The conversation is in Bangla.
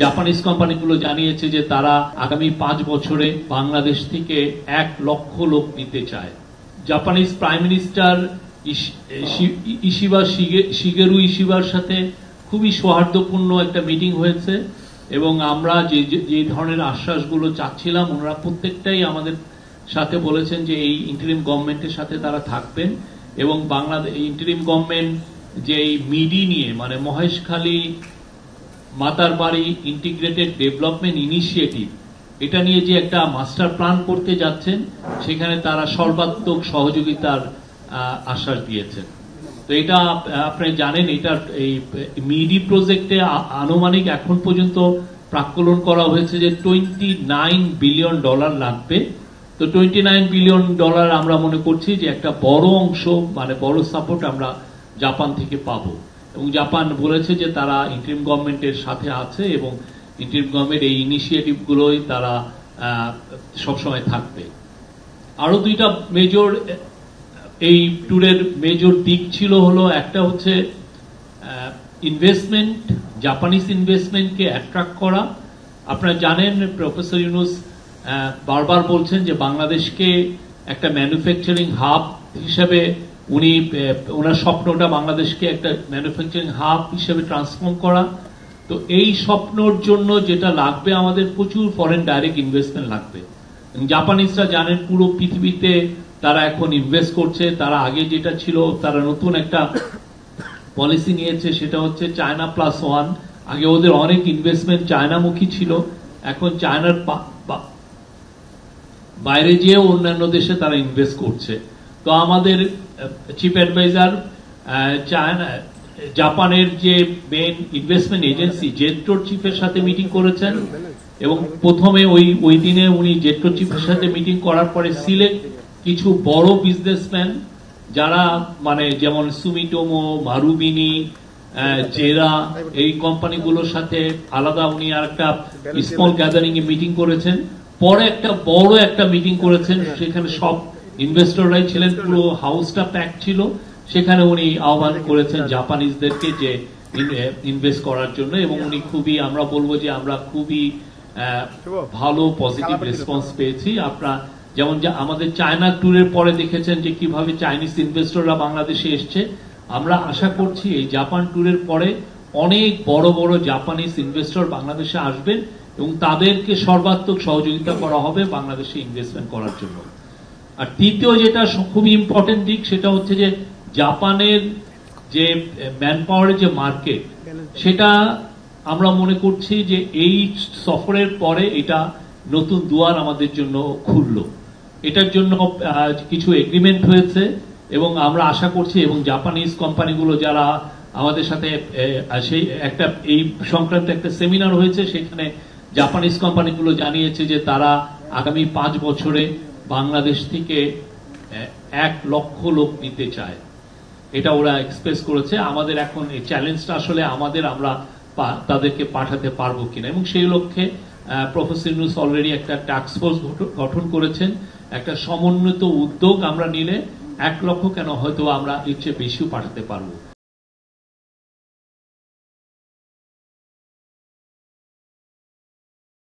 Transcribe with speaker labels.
Speaker 1: জাপানিজ কোম্পানিগুলো জানিয়েছে যে তারা আগামী 5 বছরে বাংলাদেশ থেকে 1 লক্ষ লোক নিতে চায়। জাপানিজ প্রাইম মিনিস্টার শিগেরু ইশিবার সাথে খুবই সৌহার্দ্যপূর্ণ একটা মিটিং হয়েছে এবং আমরা যে ধরনের আশ্বাসগুলো চাচ্ছিলাম ওনারা প্রত্যেকটাই আমাদের সাথে বলেছেন যে এই ইন্টারিম গভর্নমেন্টের সাথে তারা থাকবেন এবং বাংলাদেশ ইন্টারিম গভর্নমেন্ট যে মিডি নিয়ে মানে Maheshkhali Matarbari integrated development initiative এটা নিয়ে যে একটা মাস্টার প্ল্যান করতে যাচ্ছেন সেখানে তারা সর্বাত্মক সহযোগিতার আশ্বাস দিয়েছেন। তো এটা আপনি জানেন এটা এই মিডি প্রজেক্টে আনুমানিক এখন পর্যন্ত প্রাক্কলন করা হয়েছে যে $29 বিলিয়ন লাগবে। তো $29 বিলিয়ন আমরা মনে করছি যে একটা বড় অংশ মানে বড় সাপোর্ট আমরা জাপান থেকে পাবো এবং জাপান বলেছে যে তারা ইন্টারিম গভর্নমেন্টের সাথে আছে এবং ইন্টারিম গভর্নমেন্ট এই ইনিশিয়েটিভ গুলোই তারা সবসময় থাকবে। আরো দুইটা মেজর এই ট্যুরের মেজর দিক ছিল হলো একটা হচ্ছে ইনভেস্টমেন্ট, জাপানিজ ইনভেস্টমেন্টকে অ্যাট্রাক্ট করা। আপনারা জানেন প্রফেসর ইউনুস বারবার বলছেন যে বাংলাদেশকে একটা ম্যানুফ্যাকচারিং হাব হিসেবে ওনার স্বপ্নটা বাংলাদেশকে একটা ম্যানুফ্যাকচারিং হাব হিসেবে ট্রান্সফর্ম করা। তো এই স্বপ্নর জন্য যেটা লাগবে আমাদের প্রচুর ফরেন ডাইরেক্ট ইনভেস্টমেন্ট লাগবে। জাপানিজরা জানেন পুরো পৃথিবীতে তারা এখন ইনভেস্ট করছে। তারা আগে যেটা ছিল তারা নতুন একটা পলিসি নিয়েছে সেটা হচ্ছে চায়না প্লাস ওয়ান। আগে ওদের অনেক ইনভেস্টমেন্ট চায়নামুখী ছিল, এখন চায়নার বাইরে যেয়ে অন্যান্য দেশে তারা ইনভেস্ট করছে। তো আমাদের চিফ অ্যাডভাইজার জাপানের যে মেন ইনভেস্টমেন্ট এজেন্সি জেট্রোর চিফের সাথে মিটিং করেছেন এবং প্রথমে ওই দিনে উনি জেট্রোর চিফের সাথে মিটিং করার পরে সিলেক্ট কিছু বড় বিজনেসম্যান যারা মানে যেমন সুমিটোমো, মারুবিনি, জেরা এই কোম্পানিগুলোর সাথে আলাদা উনি আর একটা স্মল গ্যাদারিং এ মিটিং করেছেন। পরে একটা বড় একটা মিটিং করেছেন, সেখানে সব ইনভেস্টররাই ছিলেন, পুরো হাউসটা প্যাক ছিল। সেখানে উনি আহ্বান করেছেন জাপানিজদেরকে যে ইনভেস্ট করার জন্য এবং উনি খুবই আমরা বলবো যে আমরা খুবই ভালো পজিটিভ রেসপন্স পেয়েছি। আপনারা যেমন আমাদের চায়না ট্যুরের পরে দেখেছেন যে কিভাবে চাইনিজ ইনভেস্টররা বাংলাদেশে এসছে। আমরা আশা করছি এই জাপান ট্যুরের পরে অনেক বড় বড় জাপানিজ ইনভেস্টর বাংলাদেশে আসবেন এবং তাদেরকে সর্বাত্মক সহযোগিতা করা হবে বাংলাদেশে ইনভেস্টমেন্ট করার জন্য। আর তৃতীয় যেটা খুবই ইম্পর্টেন্ট দিক সেটা হচ্ছে যে জাপানের যে ম্যান পাওয়ারের যে মার্কেট সেটা আমরা মনে করছি যে এই সফরের পরে এটা নতুন দুয়ার আমাদের জন্য খুললো। এটার জন্য কিছু এগ্রিমেন্ট হয়েছে এবং আমরা আশা করছি এবং জাপানিজ কোম্পানিগুলো যারা আমাদের সাথে সেই একটা এই সংক্রান্ত একটা সেমিনার হয়েছে, সেখানে জাপানিজ কোম্পানিগুলো জানিয়েছে যে তারা আগামী 5 বছরে বাংলাদেশ থেকে 1 লক্ষ লোক নিতে চায়। এটা ওরা এক্সপ্রেস করেছে। আমাদের এখন এই চ্যালেঞ্জটা আসলে আমরা তাদেরকে পাঠাতে পারবো কিনা এবং সেই লক্ষ্যে প্রফেসর ইউনূস অলরেডি একটা টাস্ক ফোর্স গঠন করেছেন। একটা সমন্বিত উদ্যোগ আমরা নিলে 1 লক্ষ কেন হয়তো আমরা এর চেয়ে বেশিও পাঠাতে পারবো।